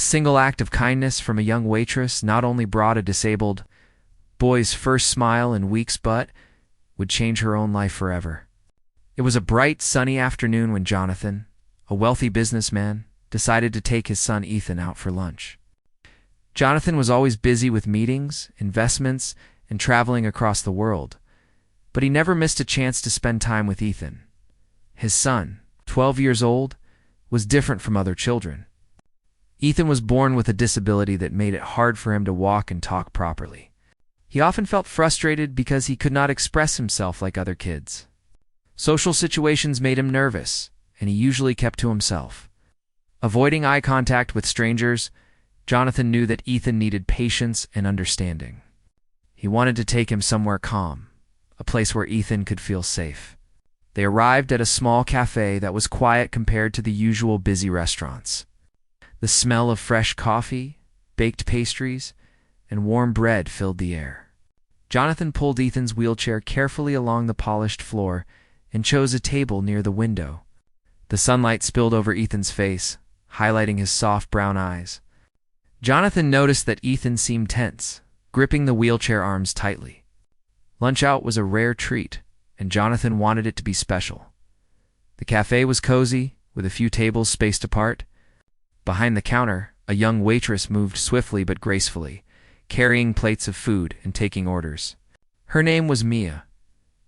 single act of kindness from a young waitress not only brought a disabled boy's first smile in weeks but would change her own life forever. It was a bright, sunny afternoon when Jonathan, a wealthy businessman, decided to take his son Ethan out for lunch. Jonathan was always busy with meetings, investments, and traveling across the world, but he never missed a chance to spend time with Ethan. His son, 12 years old, was different from other children. Ethan was born with a disability that made it hard for him to walk and talk properly. He often felt frustrated because he could not express himself like other kids. Social situations made him nervous, and he usually kept to himself. Avoiding eye contact with strangers, Jonathan knew that Ethan needed patience and understanding. He wanted to take him somewhere calm, a place where Ethan could feel safe. They arrived at a small cafe that was quiet compared to the usual busy restaurants. The smell of fresh coffee, baked pastries, and warm bread filled the air. Jonathan pulled Ethan's wheelchair carefully along the polished floor and chose a table near the window. The sunlight spilled over Ethan's face, highlighting his soft brown eyes. Jonathan noticed that Ethan seemed tense, gripping the wheelchair arms tightly. Lunch out was a rare treat, and Jonathan wanted it to be special. The cafe was cozy, with a few tables spaced apart. Behind the counter, a young waitress moved swiftly but gracefully, carrying plates of food and taking orders. Her name was Mia.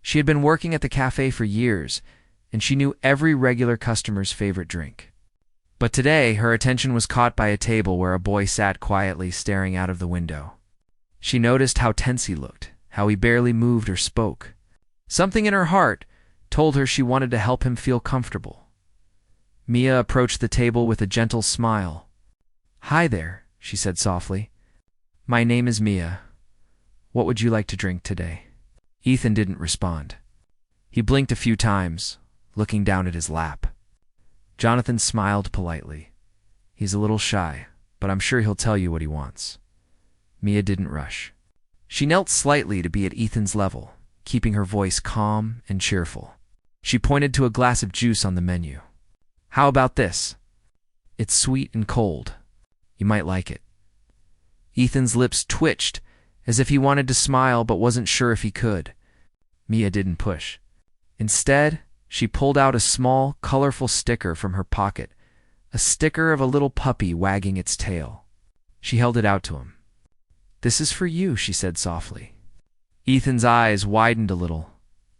She had been working at the cafe for years, and she knew every regular customer's favorite drink. But today, her attention was caught by a table where a boy sat quietly staring out of the window. She noticed how tense he looked, how he barely moved or spoke. Something in her heart told her she wanted to help him feel comfortable. Mia approached the table with a gentle smile. "Hi there," she said softly. "My name is Mia. What would you like to drink today?" Ethan didn't respond. He blinked a few times, looking down at his lap. Jonathan smiled politely. "He's a little shy, but I'm sure he'll tell you what he wants." Mia didn't rush. She knelt slightly to be at Ethan's level, keeping her voice calm and cheerful. She pointed to a glass of juice on the menu. "How about this? It's sweet and cold. You might like it." Ethan's lips twitched, as if he wanted to smile but wasn't sure if he could. Mia didn't push. Instead, she pulled out a small, colorful sticker from her pocket, a sticker of a little puppy wagging its tail. She held it out to him. "This is for you," she said softly. Ethan's eyes widened a little,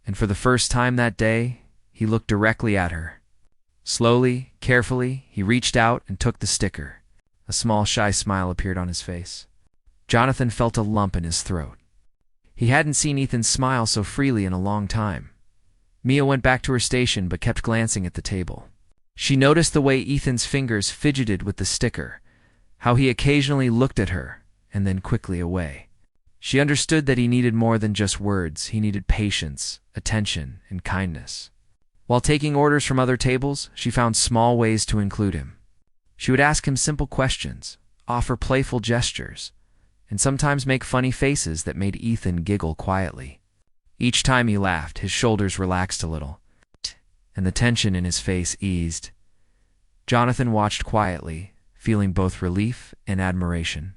and for the first time that day, he looked directly at her. Slowly, carefully, he reached out and took the sticker. A small, shy smile appeared on his face. Jonathan felt a lump in his throat. He hadn't seen Ethan smile so freely in a long time. Mia went back to her station but kept glancing at the table. She noticed the way Ethan's fingers fidgeted with the sticker, how he occasionally looked at her and then quickly away. She understood that he needed more than just words. He needed patience, attention, and kindness. While taking orders from other tables, she found small ways to include him. She would ask him simple questions, offer playful gestures, and sometimes make funny faces that made Ethan giggle quietly. Each time he laughed, his shoulders relaxed a little, and the tension in his face eased. Jonathan watched quietly, feeling both relief and admiration.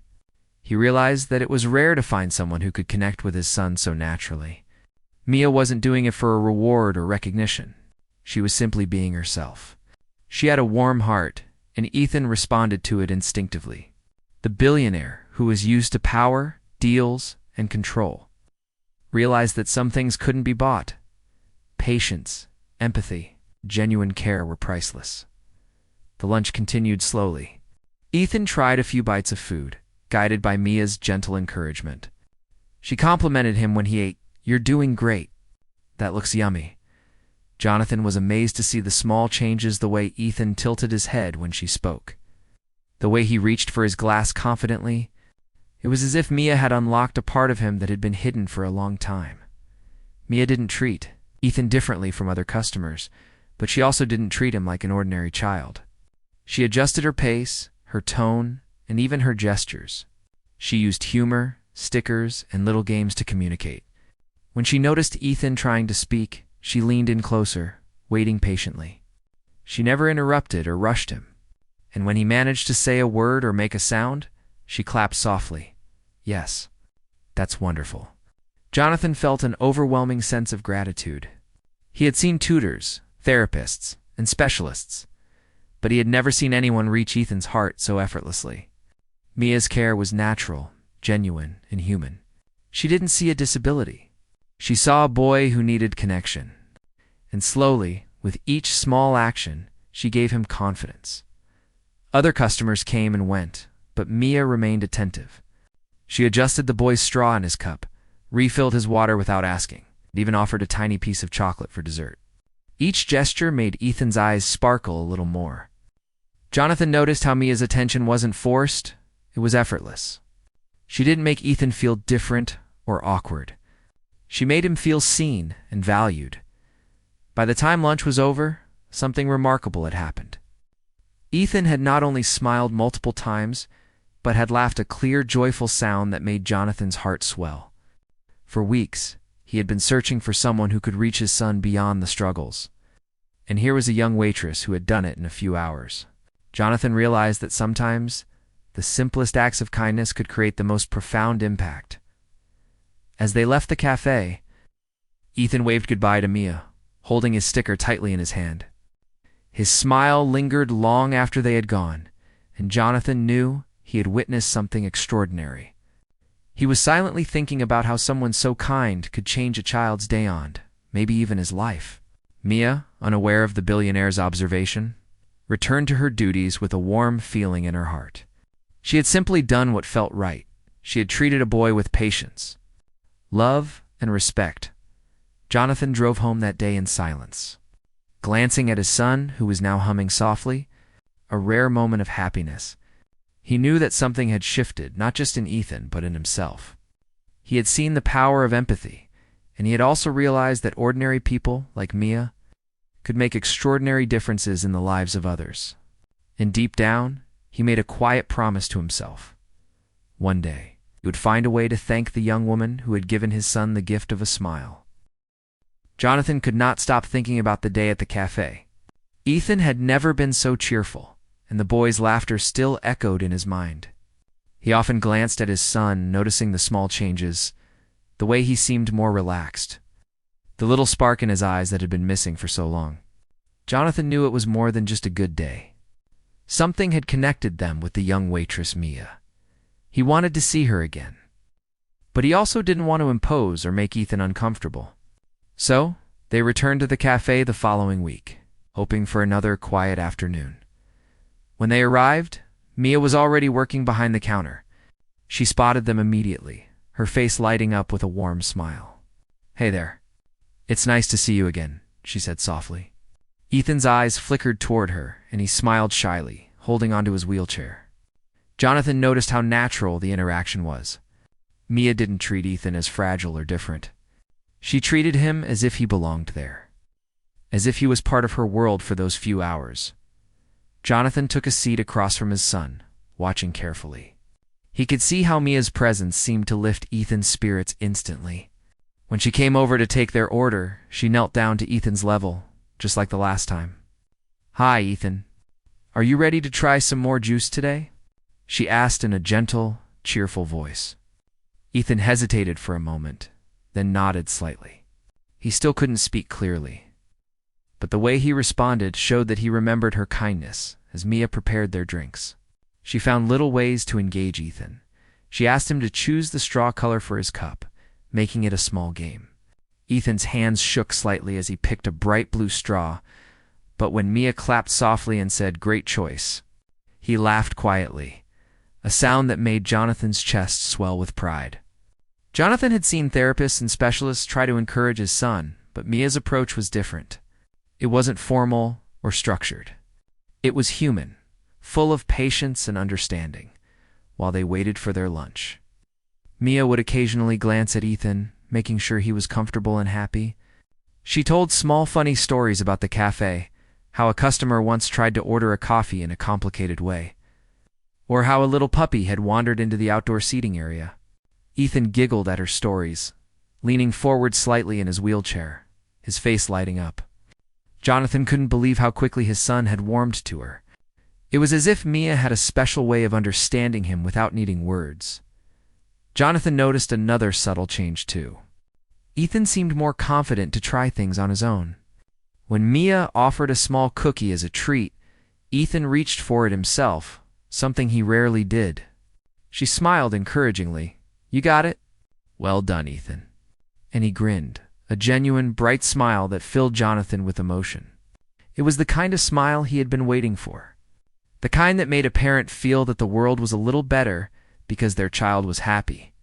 He realized that it was rare to find someone who could connect with his son so naturally. Mia wasn't doing it for a reward or recognition. She was simply being herself. She had a warm heart, and Ethan responded to it instinctively. The billionaire, who was used to power, deals, and control, realized that some things couldn't be bought. Patience, empathy, genuine care were priceless. The lunch continued slowly. Ethan tried a few bites of food, guided by Mia's gentle encouragement. She complimented him when he ate. "You're doing great. That looks yummy." Jonathan was amazed to see the small changes, the way Ethan tilted his head when she spoke, the way he reached for his glass confidently. It was as if Mia had unlocked a part of him that had been hidden for a long time. Mia didn't treat Ethan differently from other customers, but she also didn't treat him like an ordinary child. She adjusted her pace, her tone, and even her gestures. She used humor, stickers, and little games to communicate. When she noticed Ethan trying to speak, she leaned in closer, waiting patiently. She never interrupted or rushed him, and when he managed to say a word or make a sound, she clapped softly. Yes, that's wonderful. Jonathan felt an overwhelming sense of gratitude. He had seen tutors, therapists, and specialists, but he had never seen anyone reach Ethan's heart so effortlessly. Mia's care was natural, genuine, and human. She didn't see a disability. She saw a boy who needed connection. And slowly, with each small action, she gave him confidence. Other customers came and went, but Mia remained attentive. She adjusted the boy's straw in his cup, refilled his water without asking, and even offered a tiny piece of chocolate for dessert. Each gesture made Ethan's eyes sparkle a little more. Jonathan noticed how Mia's attention wasn't forced, it was effortless. She didn't make Ethan feel different or awkward. She made him feel seen and valued. By the time lunch was over, something remarkable had happened. Ethan had not only smiled multiple times, but had laughed a clear, joyful sound that made Jonathan's heart swell. For weeks, he had been searching for someone who could reach his son beyond the struggles. And here was a young waitress who had done it in a few hours. Jonathan realized that sometimes the simplest acts of kindness could create the most profound impact. As they left the cafe, Ethan waved goodbye to Mia, holding his sticker tightly in his hand. His smile lingered long after they had gone, and Jonathan knew he had witnessed something extraordinary. He was silently thinking about how someone so kind could change a child's day on, maybe even his life. Mia, unaware of the billionaire's observation, returned to her duties with a warm feeling in her heart. She had simply done what felt right. She had treated a boy with patience, love, and respect. Jonathan drove home that day in silence. Glancing at his son, who was now humming softly, a rare moment of happiness, he knew that something had shifted, not just in Ethan, but in himself. He had seen the power of empathy, and he had also realized that ordinary people, like Mia, could make extraordinary differences in the lives of others. And deep down, he made a quiet promise to himself. One day, he would find a way to thank the young woman who had given his son the gift of a smile. Jonathan could not stop thinking about the day at the cafe. Ethan had never been so cheerful, and the boy's laughter still echoed in his mind. He often glanced at his son, noticing the small changes, the way he seemed more relaxed, the little spark in his eyes that had been missing for so long. Jonathan knew it was more than just a good day. Something had connected them with the young waitress Mia. He wanted to see her again. But he also didn't want to impose or make Ethan uncomfortable. So, they returned to the cafe the following week, hoping for another quiet afternoon. When they arrived, Mia was already working behind the counter. She spotted them immediately, her face lighting up with a warm smile. "Hey there. It's nice to see you again," she said softly. Ethan's eyes flickered toward her, and he smiled shyly, holding onto his wheelchair. Jonathan noticed how natural the interaction was. Mia didn't treat Ethan as fragile or different. She treated him as if he belonged there, as if he was part of her world for those few hours. Jonathan took a seat across from his son, watching carefully. He could see how Mia's presence seemed to lift Ethan's spirits instantly. When she came over to take their order, she knelt down to Ethan's level, just like the last time. "Hi, Ethan. Are you ready to try some more juice today?" she asked in a gentle, cheerful voice. Ethan hesitated for a moment, then nodded slightly. He still couldn't speak clearly, but the way he responded showed that he remembered her kindness as Mia prepared their drinks. She found little ways to engage Ethan. She asked him to choose the straw color for his cup, making it a small game. Ethan's hands shook slightly as he picked a bright blue straw, but when Mia clapped softly and said, "Great choice," he laughed quietly, a sound that made Jonathan's chest swell with pride. Jonathan had seen therapists and specialists try to encourage his son, but Mia's approach was different. It wasn't formal or structured. It was human, full of patience and understanding, while they waited for their lunch. Mia would occasionally glance at Ethan, making sure he was comfortable and happy. She told small funny stories about the cafe, how a customer once tried to order a coffee in a complicated way, or how a little puppy had wandered into the outdoor seating area. Ethan giggled at her stories, leaning forward slightly in his wheelchair, his face lighting up. Jonathan couldn't believe how quickly his son had warmed to her. It was as if Mia had a special way of understanding him without needing words. Jonathan noticed another subtle change too. Ethan seemed more confident to try things on his own. When Mia offered a small cookie as a treat, Ethan reached for it himself, something he rarely did. She smiled encouragingly. "You got it?" "Well done, Ethan." And he grinned, a genuine, bright smile that filled Jonathan with emotion. It was the kind of smile he had been waiting for. The kind that made a parent feel that the world was a little better because their child was happy.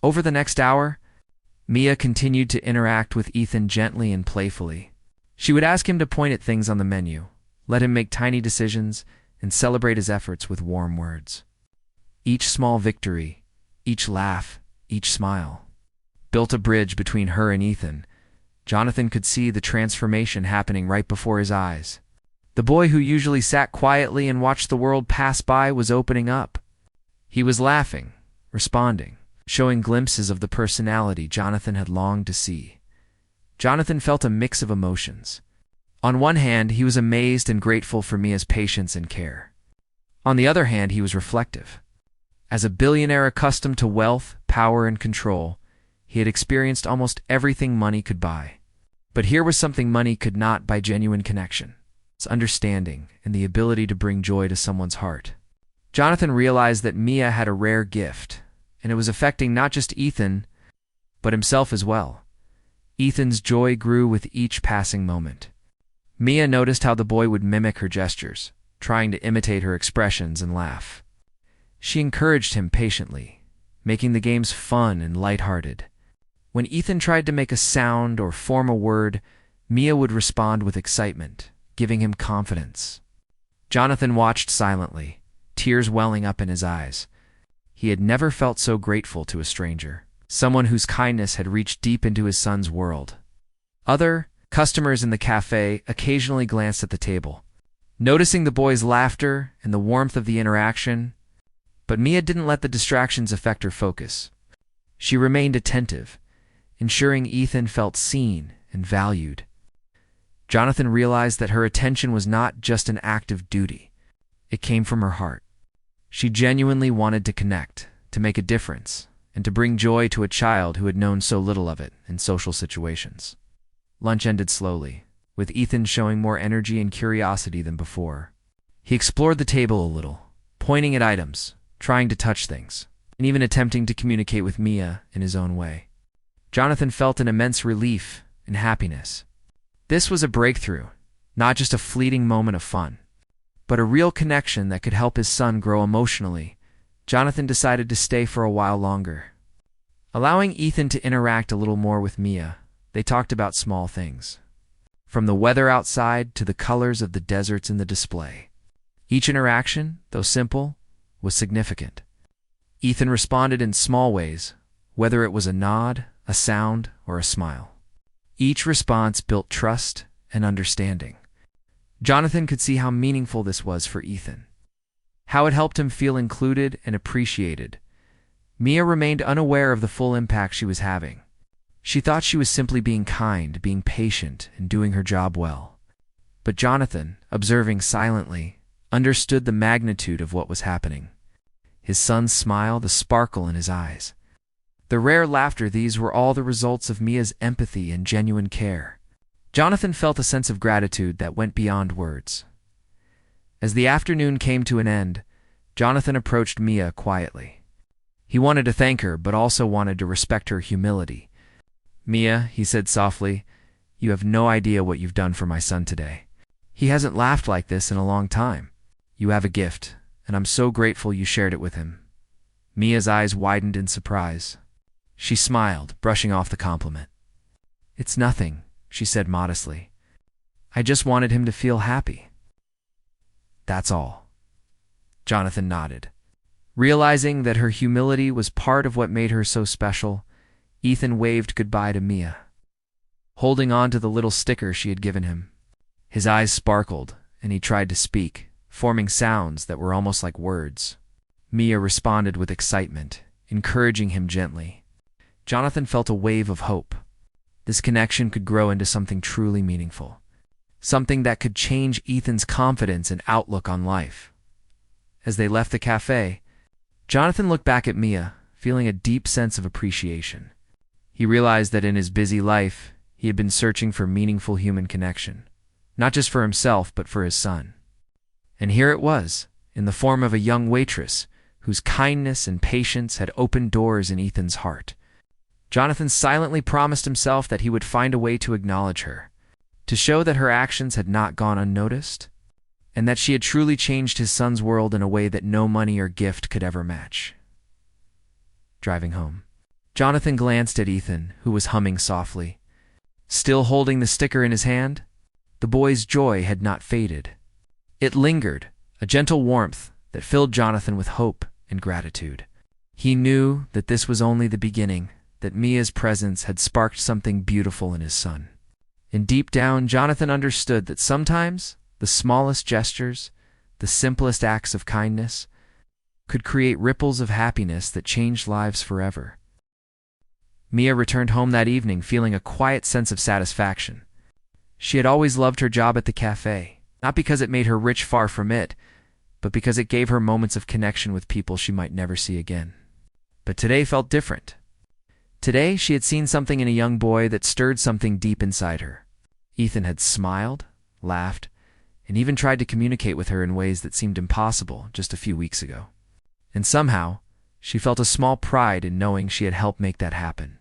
Over the next hour, Mia continued to interact with Ethan gently and playfully. She would ask him to point at things on the menu, let him make tiny decisions, and celebrate his efforts with warm words. Each small victory, each laugh, each smile, built a bridge between her and Ethan. Jonathan could see the transformation happening right before his eyes. The boy who usually sat quietly and watched the world pass by was opening up. He was laughing, responding, showing glimpses of the personality Jonathan had longed to see. Jonathan felt a mix of emotions. On one hand, he was amazed and grateful for Mia's patience and care. On the other hand, he was reflective. As a billionaire accustomed to wealth, power, and control, he had experienced almost everything money could buy. But here was something money could not buy: genuine connection, its understanding, and the ability to bring joy to someone's heart. Jonathan realized that Mia had a rare gift, and it was affecting not just Ethan, but himself as well. Ethan's joy grew with each passing moment. Mia noticed how the boy would mimic her gestures, trying to imitate her expressions and laugh. She encouraged him patiently, making the games fun and lighthearted. When Ethan tried to make a sound or form a word, Mia would respond with excitement, giving him confidence. Jonathan watched silently, tears welling up in his eyes. He had never felt so grateful to a stranger, someone whose kindness had reached deep into his son's world. Other customers in the cafe occasionally glanced at the table, noticing the boy's laughter and the warmth of the interaction, but Mia didn't let the distractions affect her focus. She remained attentive, ensuring Ethan felt seen and valued. Jonathan realized that her attention was not just an act of duty. It came from her heart. She genuinely wanted to connect, to make a difference, and to bring joy to a child who had known so little of it in social situations. Lunch ended slowly, with Ethan showing more energy and curiosity than before. He explored the table a little, pointing at items, trying to touch things, and even attempting to communicate with Mia in his own way. Jonathan felt an immense relief and happiness. This was a breakthrough, not just a fleeting moment of fun, but a real connection that could help his son grow emotionally. Jonathan decided to stay for a while longer. Allowing Ethan to interact a little more with Mia, they talked about small things, from the weather outside to the colors of the deserts in the display. Each interaction, though simple, was significant. Ethan responded in small ways, whether it was a nod, a sound, or a smile. Each response built trust and understanding. Jonathan could see how meaningful this was for Ethan, how it helped him feel included and appreciated. Mia remained unaware of the full impact she was having. She thought she was simply being kind, being patient, and doing her job well. But Jonathan, observing silently, understood the magnitude of what was happening. His son's smile, the sparkle in his eyes, the rare laughter, these were all the results of Mia's empathy and genuine care. Jonathan felt a sense of gratitude that went beyond words. As the afternoon came to an end, Jonathan approached Mia quietly. He wanted to thank her, but also wanted to respect her humility. "Mia," he said softly, "you have no idea what you've done for my son today. He hasn't laughed like this in a long time. You have a gift, and I'm so grateful you shared it with him." Mia's eyes widened in surprise. She smiled, brushing off the compliment. "It's nothing," she said modestly. "I just wanted him to feel happy. That's all." Jonathan nodded. Realizing that her humility was part of what made her so special, Ethan waved goodbye to Mia, holding on to the little sticker she had given him. His eyes sparkled, and he tried to speak, forming sounds that were almost like words. Mia responded with excitement, encouraging him gently. Jonathan felt a wave of hope. This connection could grow into something truly meaningful. something that could change Ethan's confidence and outlook on life. As they left the cafe, Jonathan looked back at Mia, feeling a deep sense of appreciation. He realized that in his busy life, he had been searching for meaningful human connection, not just for himself, but for his son. And here it was, in the form of a young waitress whose kindness and patience had opened doors in Ethan's heart. Jonathan silently promised himself that he would find a way to acknowledge her, to show that her actions had not gone unnoticed, and that she had truly changed his son's world in a way that no money or gift could ever match. Driving home, Jonathan glanced at Ethan, who was humming softly. Still holding the sticker in his hand, the boy's joy had not faded. It lingered, a gentle warmth that filled Jonathan with hope and gratitude. He knew that this was only the beginning, that Mia's presence had sparked something beautiful in his son. And deep down, Jonathan understood that sometimes the smallest gestures, the simplest acts of kindness, could create ripples of happiness that changed lives forever. Mia returned home that evening feeling a quiet sense of satisfaction. She had always loved her job at the cafe, not because it made her rich, far from it, but because it gave her moments of connection with people she might never see again. But today felt different. Today she had seen something in a young boy that stirred something deep inside her. Ethan had smiled, laughed, and even tried to communicate with her in ways that seemed impossible just a few weeks ago. And somehow, she felt a small pride in knowing she had helped make that happen.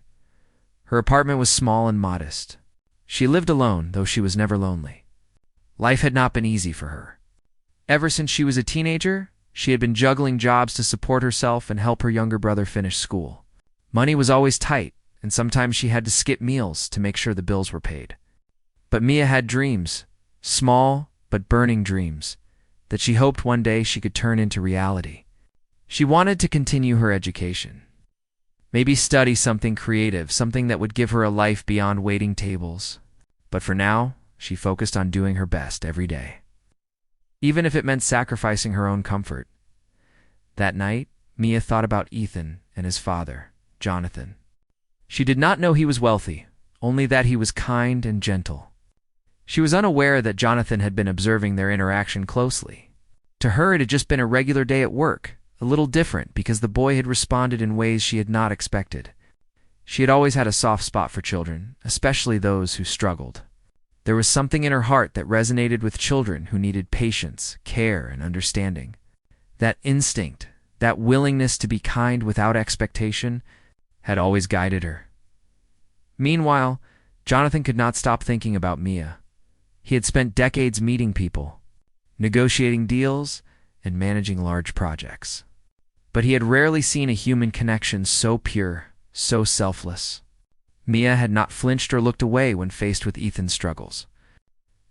Her apartment was small and modest. She lived alone, though she was never lonely. Life had not been easy for her. Ever since she was a teenager, she had been juggling jobs to support herself and help her younger brother finish school. Money was always tight, and sometimes she had to skip meals to make sure the bills were paid. But Mia had dreams, small but burning dreams, that she hoped one day she could turn into reality. She wanted to continue her education. Maybe study something creative, something that would give her a life beyond waiting tables. But for now, she focused on doing her best every day, even if it meant sacrificing her own comfort. That night, Mia thought about Ethan and his father, Jonathan. She did not know he was wealthy, only that he was kind and gentle. She was unaware that Jonathan had been observing their interaction closely. To her, it had just been a regular day at work, a little different because the boy had responded in ways she had not expected. She had always had a soft spot for children, especially those who struggled. There was something in her heart that resonated with children who needed patience, care, and understanding. That instinct, that willingness to be kind without expectation, had always guided her. Meanwhile, Jonathan could not stop thinking about Mia. He had spent decades meeting people, negotiating deals, and managing large projects. But he had rarely seen a human connection so pure, so selfless. Mia had not flinched or looked away when faced with Ethan's struggles.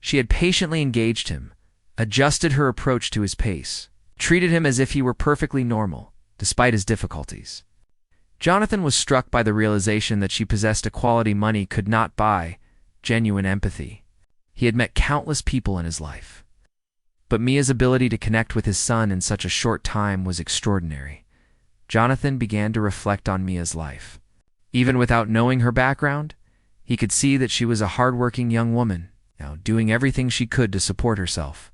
She had patiently engaged him, adjusted her approach to his pace, treated him as if he were perfectly normal, despite his difficulties. Jonathan was struck by the realization that she possessed a quality money could not buy: genuine empathy. He had met countless people in his life. But Mia's ability to connect with his son in such a short time was extraordinary. Jonathan began to reflect on Mia's life. Even without knowing her background, he could see that she was a hardworking young woman, now doing everything she could to support herself.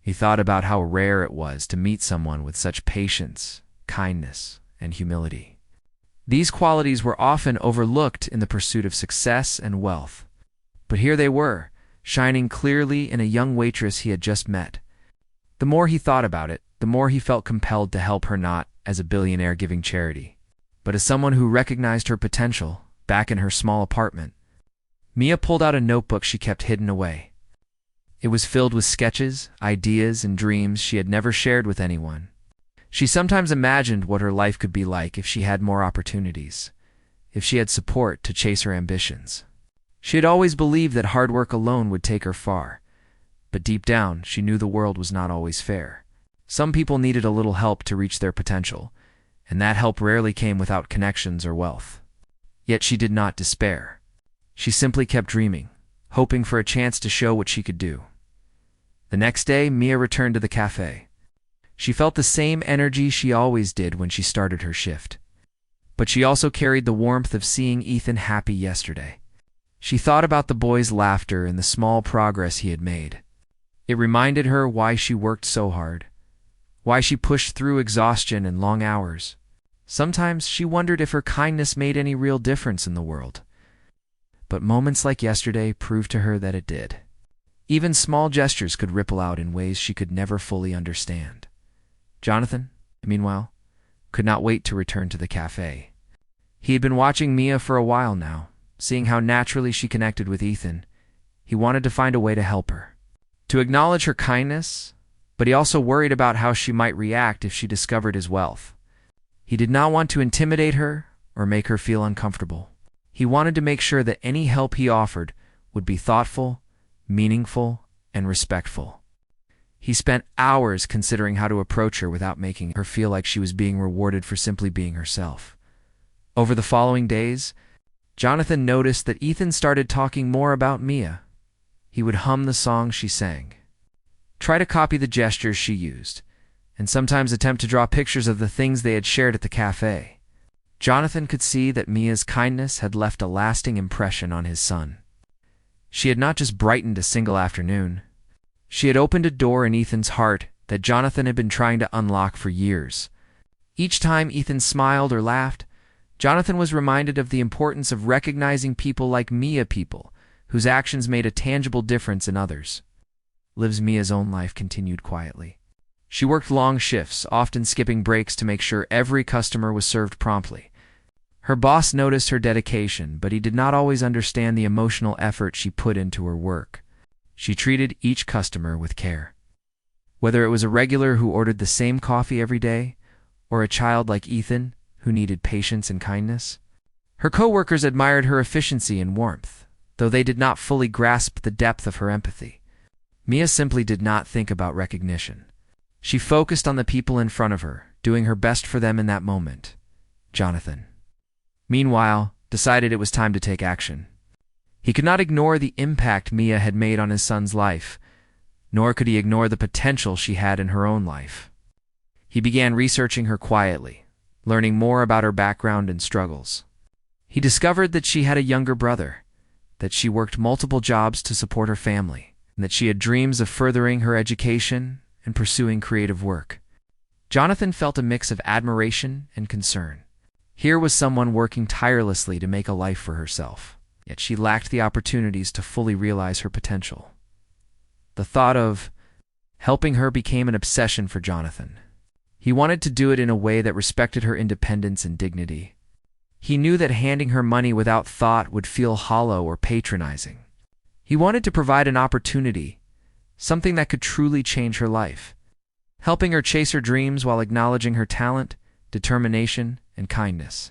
He thought about how rare it was to meet someone with such patience, kindness, and humility. These qualities were often overlooked in the pursuit of success and wealth. But here they were, shining clearly in a young waitress he had just met. The more he thought about it, the more he felt compelled to help her, not as a billionaire giving charity, but as someone who recognized her potential back in her small apartment. Mia pulled out a notebook she kept hidden away. It was filled with sketches, ideas, and dreams she had never shared with anyone. She sometimes imagined what her life could be like if she had more opportunities, if she had support to chase her ambitions. She had always believed that hard work alone would take her far, but deep down she knew the world was not always fair. Some people needed a little help to reach their potential, and that help rarely came without connections or wealth. Yet she did not despair. She simply kept dreaming, hoping for a chance to show what she could do. The next day, Mia returned to the cafe. She felt the same energy she always did when she started her shift. But she also carried the warmth of seeing Ethan happy yesterday. She thought about the boy's laughter and the small progress he had made. It reminded her why she worked so hard, why she pushed through exhaustion and long hours. Sometimes she wondered if her kindness made any real difference in the world. But moments like yesterday proved to her that it did. Even small gestures could ripple out in ways she could never fully understand. Jonathan, meanwhile, could not wait to return to the cafe. He had been watching Mia for a while now, seeing how naturally she connected with Ethan. He wanted to find a way to help her, to acknowledge her kindness, but he also worried about how she might react if she discovered his wealth. He did not want to intimidate her or make her feel uncomfortable. He wanted to make sure that any help he offered would be thoughtful, meaningful, and respectful. He spent hours considering how to approach her without making her feel like she was being rewarded for simply being herself. Over the following days, Jonathan noticed that Ethan started talking more about Mia. He would hum the songs she sang, try to copy the gestures she used, and sometimes attempt to draw pictures of the things they had shared at the cafe. Jonathan could see that Mia's kindness had left a lasting impression on his son. She had not just brightened a single afternoon. She had opened a door in Ethan's heart that Jonathan had been trying to unlock for years. Each time Ethan smiled or laughed, Jonathan was reminded of the importance of recognizing people like Mia, people whose actions made a tangible difference in others. Mia's own life continued quietly. She worked long shifts, often skipping breaks to make sure every customer was served promptly. Her boss noticed her dedication, but he did not always understand the emotional effort she put into her work. She treated each customer with care. Whether it was a regular who ordered the same coffee every day, or a child like Ethan who needed patience and kindness, her coworkers admired her efficiency and warmth, though they did not fully grasp the depth of her empathy. Mia simply did not think about recognition. She focused on the people in front of her, doing her best for them in that moment. Jonathan, meanwhile, decided it was time to take action. He could not ignore the impact Mia had made on his son's life, nor could he ignore the potential she had in her own life. He began researching her quietly, learning more about her background and struggles. He discovered that she had a younger brother, that she worked multiple jobs to support her family, and that she had dreams of furthering her education and pursuing creative work. Jonathan felt a mix of admiration and concern. Here was someone working tirelessly to make a life for herself, yet she lacked the opportunities to fully realize her potential. The thought of helping her became an obsession for Jonathan. He wanted to do it in a way that respected her independence and dignity. He knew that handing her money without thought would feel hollow or patronizing. He wanted to provide an opportunity, something that could truly change her life, helping her chase her dreams while acknowledging her talent, determination, and kindness.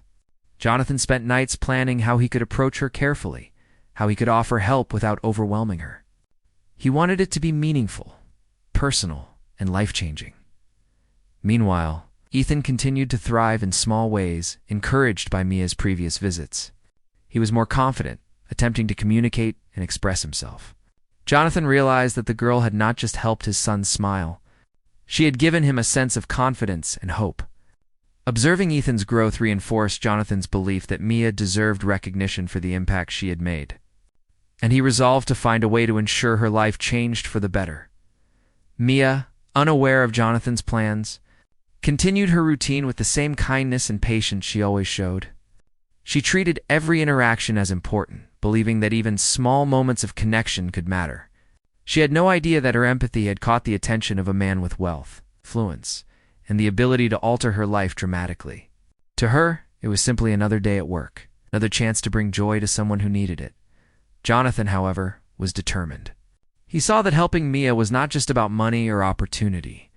Jonathan spent nights planning how he could approach her carefully, how he could offer help without overwhelming her. He wanted it to be meaningful, personal, and life-changing. Meanwhile, Ethan continued to thrive in small ways, encouraged by Mia's previous visits. He was more confident, attempting to communicate and express himself. Jonathan realized that the girl had not just helped his son smile. She had given him a sense of confidence and hope. Observing Ethan's growth reinforced Jonathan's belief that Mia deserved recognition for the impact she had made, and he resolved to find a way to ensure her life changed for the better. Mia, unaware of Jonathan's plans, continued her routine with the same kindness and patience she always showed. She treated every interaction as important, believing that even small moments of connection could matter. She had no idea that her empathy had caught the attention of a man with wealth, influence, and the ability to alter her life dramatically. To her, it was simply another day at work, another chance to bring joy to someone who needed it. Jonathan, however, was determined. He saw that helping Mia was not just about money or opportunity.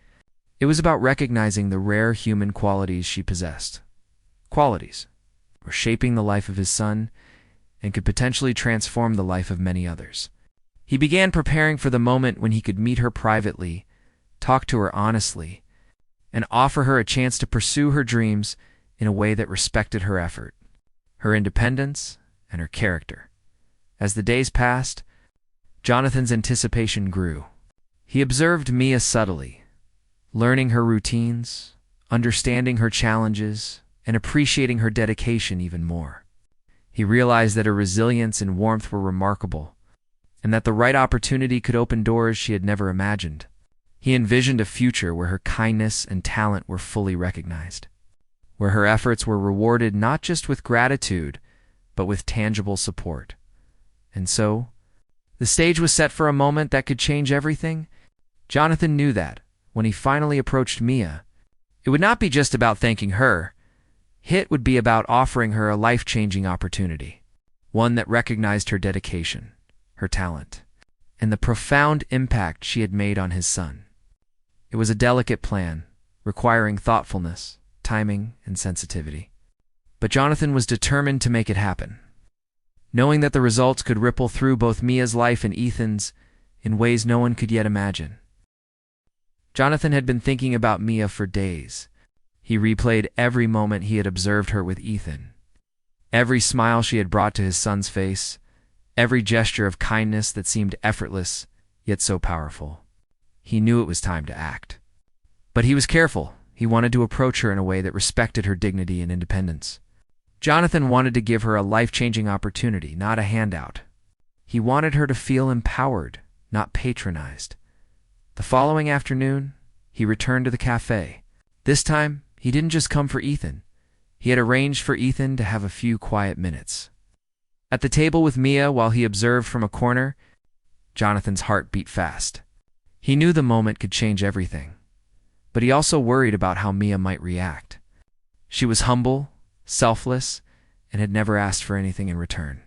It was about recognizing the rare human qualities she possessed. Qualities were shaping the life of his son and could potentially transform the life of many others. He began preparing for the moment when he could meet her privately, talk to her honestly, and offer her a chance to pursue her dreams in a way that respected her effort, her independence, and her character. As the days passed, Jonathan's anticipation grew. He observed Mia subtly, learning her routines, understanding her challenges, and appreciating her dedication even more. He realized that her resilience and warmth were remarkable, and that the right opportunity could open doors she had never imagined. He envisioned a future where her kindness and talent were fully recognized, where her efforts were rewarded not just with gratitude, but with tangible support. And so, the stage was set for a moment that could change everything. Jonathan knew that, when he finally approached Mia, it would not be just about thanking her. It would be about offering her a life-changing opportunity, one that recognized her dedication, her talent, and the profound impact she had made on his son. It was a delicate plan, requiring thoughtfulness, timing, and sensitivity. But Jonathan was determined to make it happen, knowing that the results could ripple through both Mia's life and Ethan's in ways no one could yet imagine. Jonathan had been thinking about Mia for days. He replayed every moment he had observed her with Ethan, every smile she had brought to his son's face, every gesture of kindness that seemed effortless, yet so powerful. He knew it was time to act. But he was careful. He wanted to approach her in a way that respected her dignity and independence. Jonathan wanted to give her a life-changing opportunity, not a handout. He wanted her to feel empowered, not patronized. The following afternoon, he returned to the cafe. This time, he didn't just come for Ethan. He had arranged for Ethan to have a few quiet minutes. At the table with Mia, while he observed from a corner, Jonathan's heart beat fast. He knew the moment could change everything, but he also worried about how Mia might react. She was humble, selfless, and had never asked for anything in return.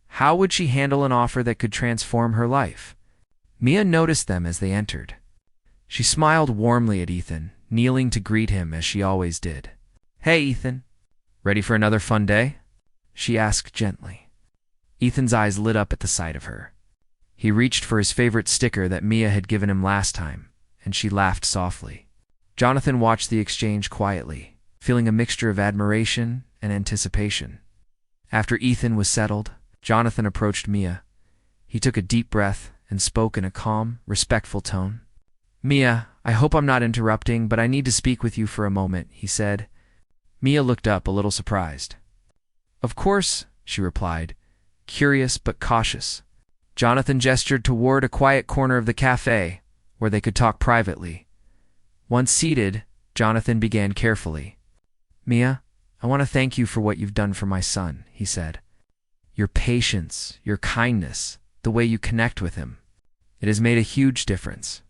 How would she handle an offer that could transform her life? Mia noticed them as they entered. She smiled warmly at Ethan, kneeling to greet him as she always did. "Hey, Ethan. Ready for another fun day?" she asked gently. Ethan's eyes lit up at the sight of her. He reached for his favorite sticker that Mia had given him last time, and she laughed softly. Jonathan watched the exchange quietly, feeling a mixture of admiration and anticipation. After Ethan was settled, Jonathan approached Mia. He took a deep breath and spoke in a calm, respectful tone. "Mia, I hope I'm not interrupting, but I need to speak with you for a moment," he said. Mia looked up, a little surprised. "Of course," she replied, curious but cautious. Jonathan gestured toward a quiet corner of the cafe, where they could talk privately. Once seated, Jonathan began carefully. "Mia, I want to thank you for what you've done for my son," he said. "Your patience, your kindness, the way you connect with him. It has made a huge difference.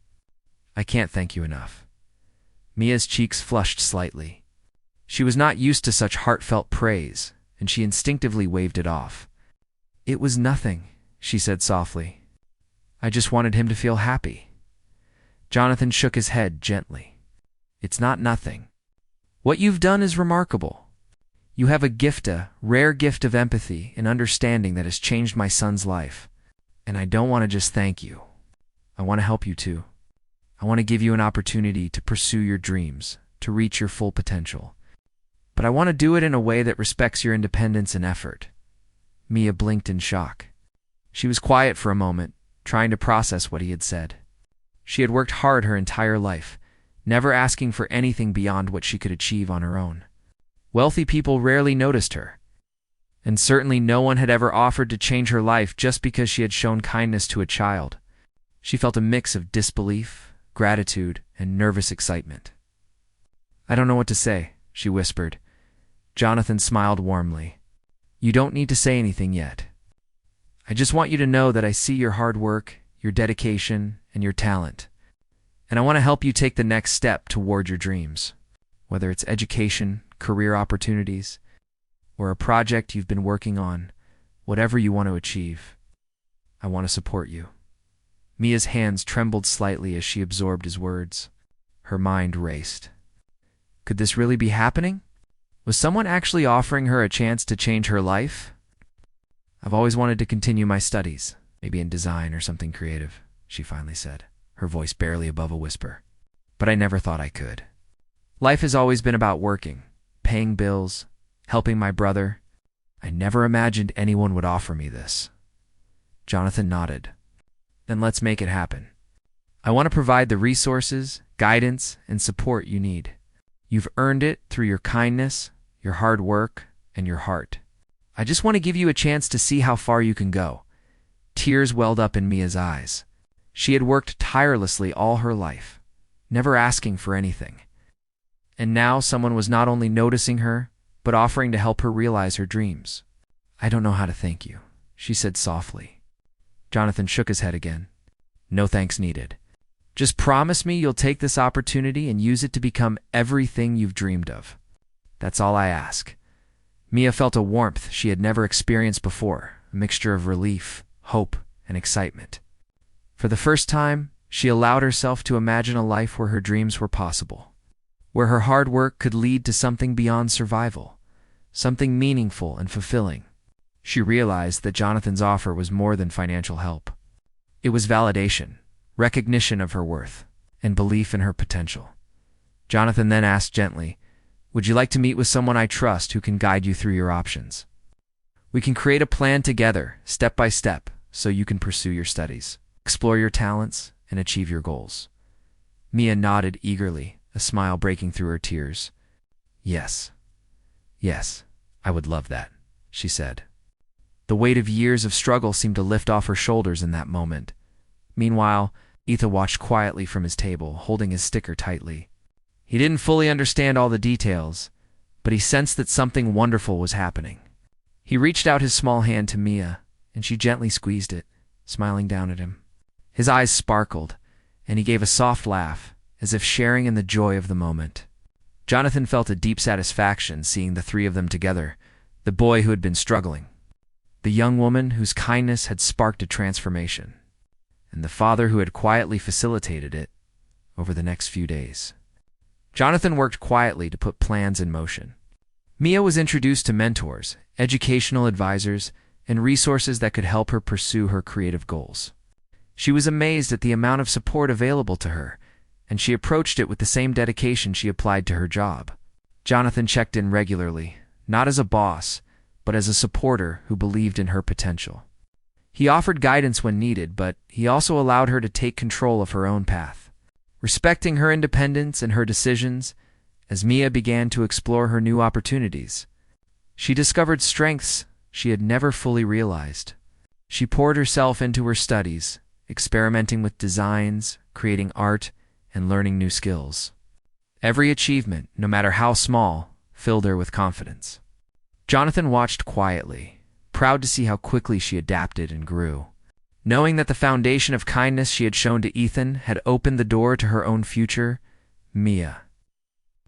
I can't thank you enough." Mia's cheeks flushed slightly. She was not used to such heartfelt praise, and she instinctively waved it off. "It was nothing," she said softly. "I just wanted him to feel happy." Jonathan shook his head gently. "It's not nothing. What you've done is remarkable. You have a rare gift of empathy and understanding that has changed my son's life. And I don't want to just thank you. I want to help you too. I want to give you an opportunity to pursue your dreams, to reach your full potential. But I want to do it in a way that respects your independence and effort." Mia blinked in shock. She was quiet for a moment, trying to process what he had said. She had worked hard her entire life, never asking for anything beyond what she could achieve on her own. Wealthy people rarely noticed her, and certainly no one had ever offered to change her life just because she had shown kindness to a child. She felt a mix of disbelief, gratitude, and nervous excitement. "I don't know what to say," she whispered. Jonathan smiled warmly. "You don't need to say anything yet. I just want you to know that I see your hard work, your dedication, and your talent. And I want to help you take the next step toward your dreams, whether it's education, career opportunities, or a project you've been working on, whatever you want to achieve. I want to support you." Mia's hands trembled slightly as she absorbed his words. Her mind raced. Could this really be happening? Was someone actually offering her a chance to change her life? "I've always wanted to continue my studies, maybe in design or something creative," she finally said, her voice barely above a whisper. "But I never thought I could. Life has always been about working, paying bills, helping my brother. I never imagined anyone would offer me this." Jonathan nodded. "Then let's make it happen. I want to provide the resources, guidance, and support you need. You've earned it through your kindness, your hard work, and your heart. I just want to give you a chance to see how far you can go." Tears welled up in Mia's eyes. She had worked tirelessly all her life, never asking for anything. And now someone was not only noticing her, but offering to help her realize her dreams. "I don't know how to thank you," she said softly. Jonathan shook his head again. "No thanks needed. Just promise me you'll take this opportunity and use it to become everything you've dreamed of. That's all I ask." Mia felt a warmth she had never experienced before, a mixture of relief, hope, and excitement. For the first time, she allowed herself to imagine a life where her dreams were possible, where her hard work could lead to something beyond survival, something meaningful and fulfilling. She realized that Jonathan's offer was more than financial help. It was validation, recognition of her worth, and belief in her potential. Jonathan then asked gently, "Would you like to meet with someone I trust who can guide you through your options? We can create a plan together, step by step, so you can pursue your studies, explore your talents, and achieve your goals." Mia nodded eagerly, a smile breaking through her tears. Yes, I would love that," she said. The weight of years of struggle seemed to lift off her shoulders in that moment. Meanwhile, Ethan watched quietly from his table, holding his sticker tightly. He didn't fully understand all the details, but he sensed that something wonderful was happening. He reached out his small hand to Mia, and she gently squeezed it, smiling down at him. His eyes sparkled, and he gave a soft laugh, as if sharing in the joy of the moment. Jonathan felt a deep satisfaction seeing the three of them together, the boy who had been struggling, the young woman whose kindness had sparked a transformation, and the father who had quietly facilitated it over the next few days. Jonathan worked quietly to put plans in motion. Mia was introduced to mentors, educational advisors, and resources that could help her pursue her creative goals. She was amazed at the amount of support available to her, and she approached it with the same dedication she applied to her job. Jonathan checked in regularly, not as a boss, but as a supporter who believed in her potential. He offered guidance when needed, but he also allowed her to take control of her own path, respecting her independence and her decisions. As Mia began to explore her new opportunities, she discovered strengths she had never fully realized. She poured herself into her studies, experimenting with designs, creating art, and learning new skills. Every achievement, no matter how small, filled her with confidence. Jonathan watched quietly, proud to see how quickly she adapted and grew. Knowing that the foundation of kindness she had shown to Ethan had opened the door to her own future, Mia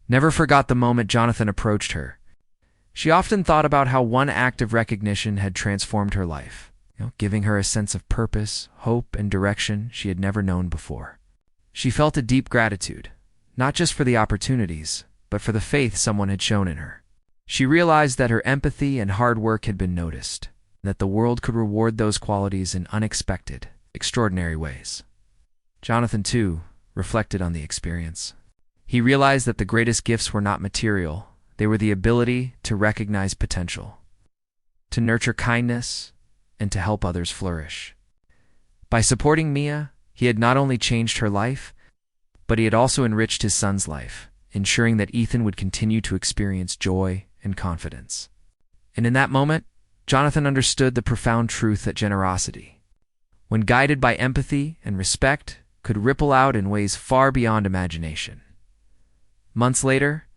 never forgot the moment Jonathan approached her. She often thought about how one act of recognition had transformed her life, giving her a sense of purpose, hope, and direction she had never known before. She felt a deep gratitude, not just for the opportunities, but for the faith someone had shown in her. She realized that her empathy and hard work had been noticed, and that the world could reward those qualities in unexpected, extraordinary ways. Jonathan, too, reflected on the experience. He realized that the greatest gifts were not material, they were the ability to recognize potential, to nurture kindness, and to help others flourish. By supporting Mia, he had not only changed her life, but he had also enriched his son's life, ensuring that Ethan would continue to experience joy and confidence. And in that moment, Jonathan understood the profound truth that generosity, when guided by empathy and respect, could ripple out in ways far beyond imagination. Months later,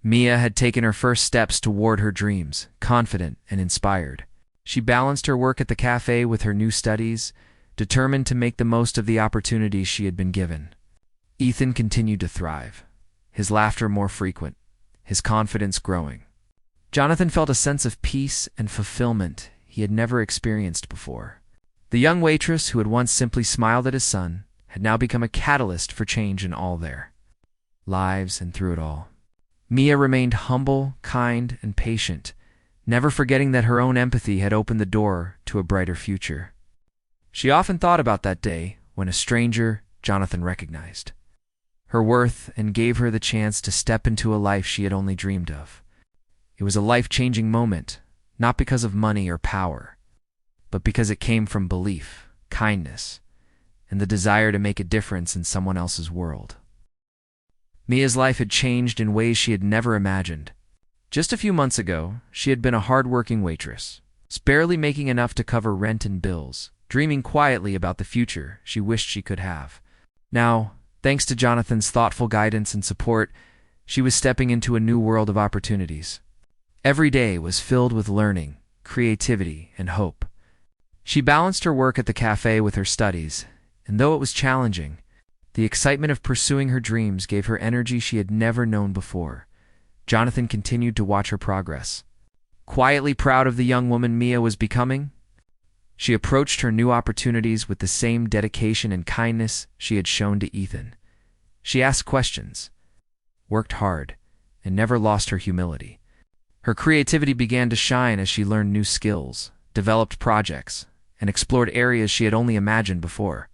Mia had taken her first steps toward her dreams, confident and inspired. She balanced her work at the cafe with her new studies, determined to make the most of the opportunities she had been given. Ethan continued to thrive, his laughter more frequent, his confidence growing. Jonathan felt a sense of peace and fulfillment he had never experienced before. The young waitress who had once simply smiled at his son had now become a catalyst for change in all their lives and through it all. Mia remained humble, kind, and patient, never forgetting that her own empathy had opened the door to a brighter future. She often thought about that day when a stranger Jonathan recognized her worth and gave her the chance to step into a life she had only dreamed of. It was a life-changing moment, not because of money or power, but because it came from belief, kindness, and the desire to make a difference in someone else's world. Mia's life had changed in ways she had never imagined. Just a few months ago, she had been a hard-working waitress, barely making enough to cover rent and bills, dreaming quietly about the future she wished she could have. Now, thanks to Jonathan's thoughtful guidance and support, she was stepping into a new world of opportunities. Every day was filled with learning, creativity, and hope. She balanced her work at the cafe with her studies, and though it was challenging, the excitement of pursuing her dreams gave her energy she had never known before. Jonathan continued to watch her progress. Quietly proud of the young woman Mia was becoming, she approached her new opportunities with the same dedication and kindness she had shown to Ethan. She asked questions, worked hard, and never lost her humility. Her creativity began to shine as she learned new skills, developed projects, and explored areas she had only imagined before.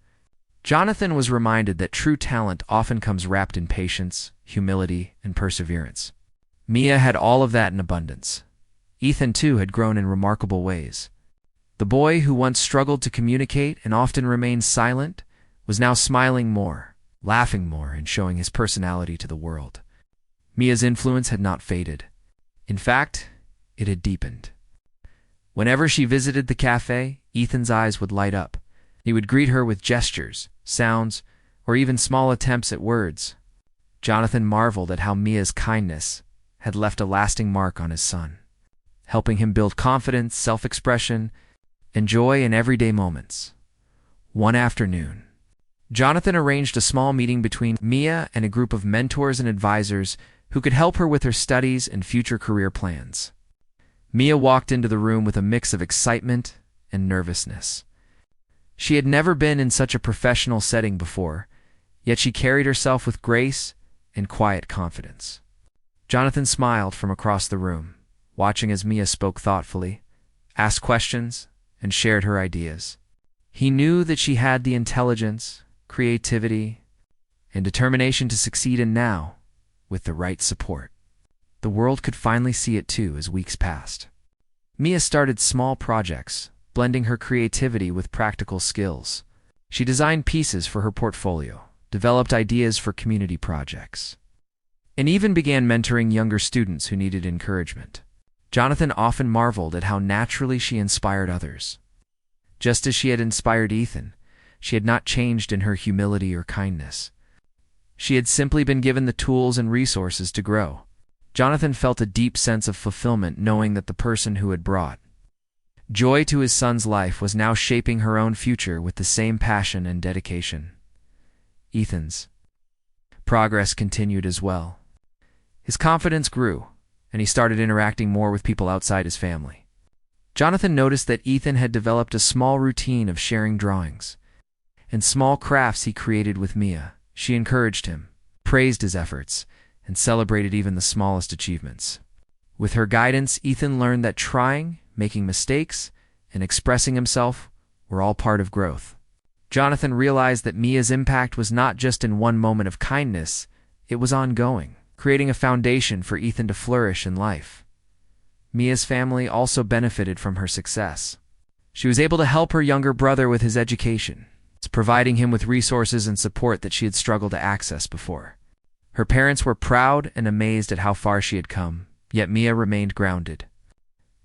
Jonathan was reminded that true talent often comes wrapped in patience, humility, and perseverance. Mia had all of that in abundance. Ethan, too, had grown in remarkable ways. The boy who once struggled to communicate and often remained silent was now smiling more, laughing more, and showing his personality to the world. Mia's influence had not faded. In fact, it had deepened. Whenever she visited the cafe, Ethan's eyes would light up. He would greet her with gestures, sounds, or even small attempts at words. Jonathan marveled at how Mia's kindness had left a lasting mark on his son, helping him build confidence, self-expression, and joy in everyday moments. One afternoon, Jonathan arranged a small meeting between Mia and a group of mentors and advisors who could help her with her studies and future career plans. Mia walked into the room with a mix of excitement and nervousness. She had never been in such a professional setting before, yet she carried herself with grace and quiet confidence. Jonathan smiled from across the room, watching as Mia spoke thoughtfully, asked questions, and shared her ideas. He knew that she had the intelligence, creativity, and determination to succeed, and now, with the right support, the world could finally see it too as weeks passed. Mia started small projects, blending her creativity with practical skills. She designed pieces for her portfolio, developed ideas for community projects, and even began mentoring younger students who needed encouragement. Jonathan often marveled at how naturally she inspired others. Just as she had inspired Ethan, she had not changed in her humility or kindness. She had simply been given the tools and resources to grow. Jonathan felt a deep sense of fulfillment knowing that the person who had brought joy to his son's life was now shaping her own future with the same passion and dedication. Ethan's progress continued as well. His confidence grew, and he started interacting more with people outside his family. Jonathan noticed that Ethan had developed a small routine of sharing drawings and small crafts he created with Mia. She encouraged him, praised his efforts, and celebrated even the smallest achievements. With her guidance, Ethan learned that trying, making mistakes, and expressing himself were all part of growth. Jonathan realized that Mia's impact was not just in one moment of kindness, it was ongoing, creating a foundation for Ethan to flourish in life. Mia's family also benefited from her success. She was able to help her younger brother with his education, providing him with resources and support that she had struggled to access before. Her parents were proud and amazed at how far she had come, yet Mia remained grounded.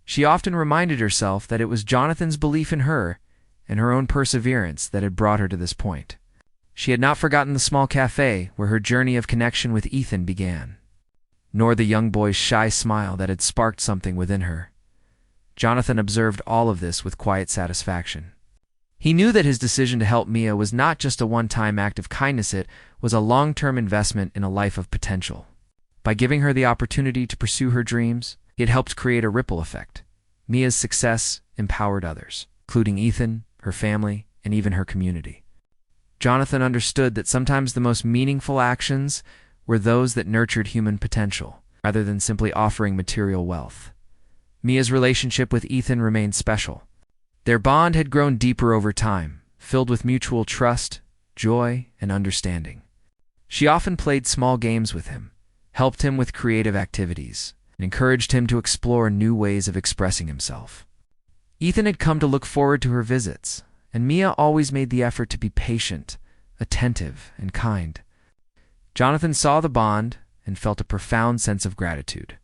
She often reminded herself that it was Jonathan's belief in her and her own perseverance that had brought her to this point. She had not forgotten the small cafe where her journey of connection with Ethan began, nor the young boy's shy smile that had sparked something within her. Jonathan observed all of this with quiet satisfaction. He knew that his decision to help Mia was not just a one-time act of kindness, it was a long-term investment in a life of potential. By giving her the opportunity to pursue her dreams, it helped create a ripple effect. Mia's success empowered others, including Ethan, her family, and even her community. Jonathan understood that sometimes the most meaningful actions were those that nurtured human potential, rather than simply offering material wealth. Mia's relationship with Ethan remained special. Their bond had grown deeper over time, filled with mutual trust, joy, and understanding. She often played small games with him, helped him with creative activities, and encouraged him to explore new ways of expressing himself. Ethan had come to look forward to her visits, and Mia always made the effort to be patient, attentive, and kind. Jonathan saw the bond and felt a profound sense of gratitude.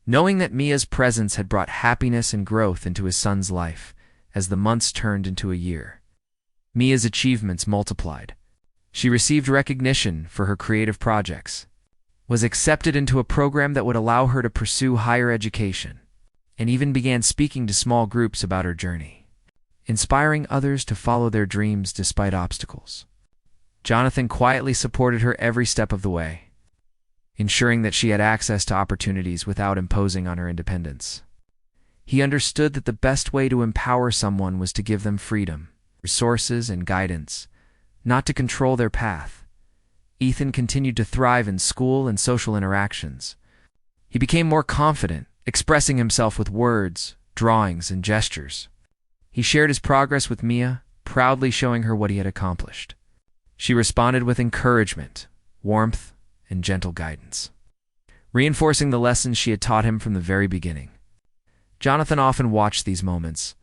Knowing that Mia's presence had brought happiness and growth into his son's life as the months turned into a year. Mia's achievements multiplied. She received recognition for her creative projects, was accepted into a program that would allow her to pursue higher education, and even began speaking to small groups about her journey, inspiring others to follow their dreams despite obstacles. Jonathan quietly supported her every step of the way, ensuring that she had access to opportunities without imposing on her independence. He understood that the best way to empower someone was to give them freedom, resources, and guidance, not to control their path. Ethan continued to thrive in school and social interactions. He became more confident, expressing himself with words, drawings, and gestures. He shared his progress with Mia, proudly showing her what he had accomplished. She responded with encouragement, warmth, and gentle guidance, reinforcing the lessons she had taught him from the very beginning. Jonathan often watched these moments,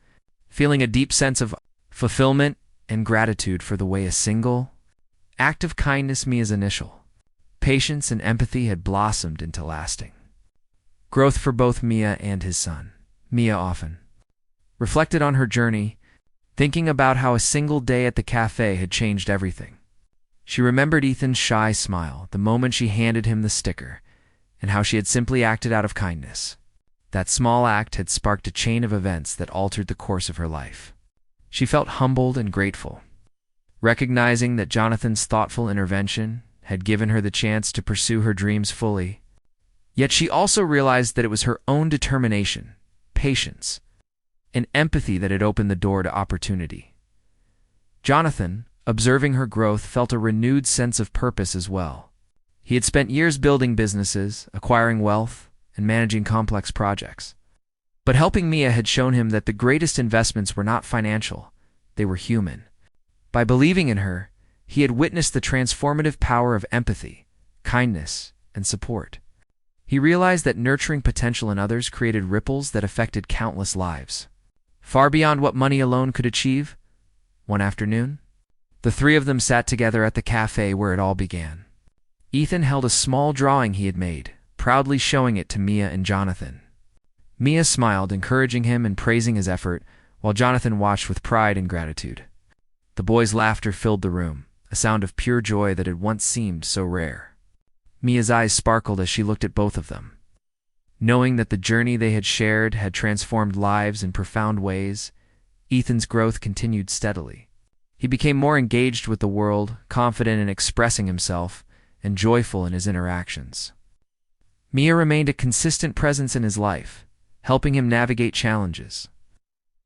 feeling a deep sense of fulfillment and gratitude for the way a single act of kindness, Mia's initial patience and empathy, had blossomed into lasting growth for both Mia and his son. Mia often reflected on her journey, thinking about how a single day at the cafe had changed everything. She remembered Ethan's shy smile the moment she handed him the sticker, and how she had simply acted out of kindness. That small act had sparked a chain of events that altered the course of her life. She felt humbled and grateful, recognizing that Jonathan's thoughtful intervention had given her the chance to pursue her dreams fully. Yet she also realized that it was her own determination, patience, and empathy that had opened the door to opportunity. Jonathan, observing her growth, felt a renewed sense of purpose as well. He had spent years building businesses, acquiring wealth, and managing complex projects. But helping Mia had shown him that the greatest investments were not financial, they were human. By believing in her, he had witnessed the transformative power of empathy, kindness, and support. He realized that nurturing potential in others created ripples that affected countless lives, far beyond what money alone could achieve. One afternoon, the three of them sat together at the cafe where it all began. Ethan held a small drawing he had made, proudly showing it to Mia and Jonathan. Mia smiled, encouraging him and praising his effort, while Jonathan watched with pride and gratitude. The boys' laughter filled the room, a sound of pure joy that had once seemed so rare. Mia's eyes sparkled as she looked at both of them. Knowing that the journey they had shared had transformed lives in profound ways, Ethan's growth continued steadily. He became more engaged with the world, confident in expressing himself, and joyful in his interactions. Mia remained a consistent presence in his life, helping him navigate challenges,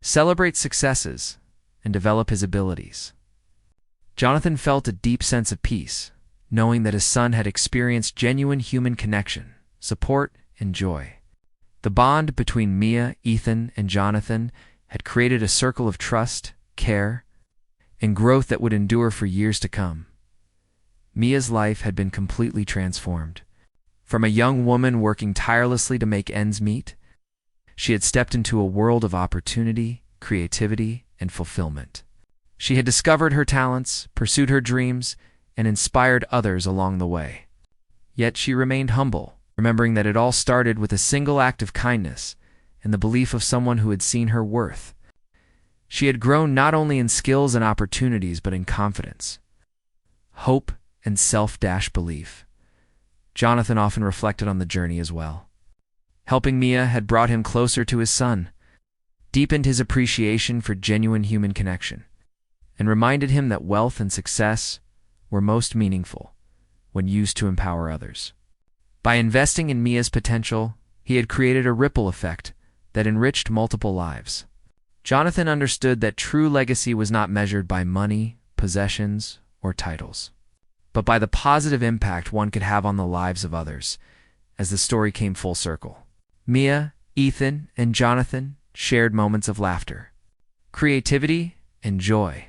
celebrate successes, and develop his abilities. Jonathan felt a deep sense of peace, knowing that his son had experienced genuine human connection, support, and joy. The bond between Mia, Ethan, and Jonathan had created a circle of trust, care, and growth that would endure for years to come. Mia's life had been completely transformed. From a young woman working tirelessly to make ends meet, she had stepped into a world of opportunity, creativity, and fulfillment. She had discovered her talents, pursued her dreams, and inspired others along the way. Yet she remained humble, remembering that it all started with a single act of kindness and the belief of someone who had seen her worth. She had grown not only in skills and opportunities, but in confidence, hope, and self-belief. Jonathan often reflected on the journey as well. Helping Mia had brought him closer to his son, deepened his appreciation for genuine human connection, and reminded him that wealth and success were most meaningful when used to empower others. By investing in Mia's potential, he had created a ripple effect that enriched multiple lives. Jonathan understood that true legacy was not measured by money, possessions, or titles, but by the positive impact one could have on the lives of others. As the story came full circle, Mia, Ethan, and Jonathan shared moments of laughter, creativity, and joy.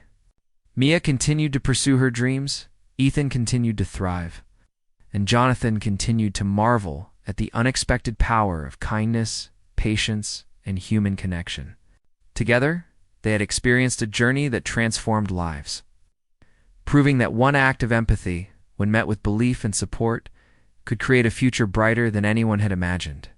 Mia continued to pursue her dreams, Ethan continued to thrive, and Jonathan continued to marvel at the unexpected power of kindness, patience, and human connection. Together, they had experienced a journey that transformed lives, proving that one act of empathy, when met with belief and support, could create a future brighter than anyone had imagined.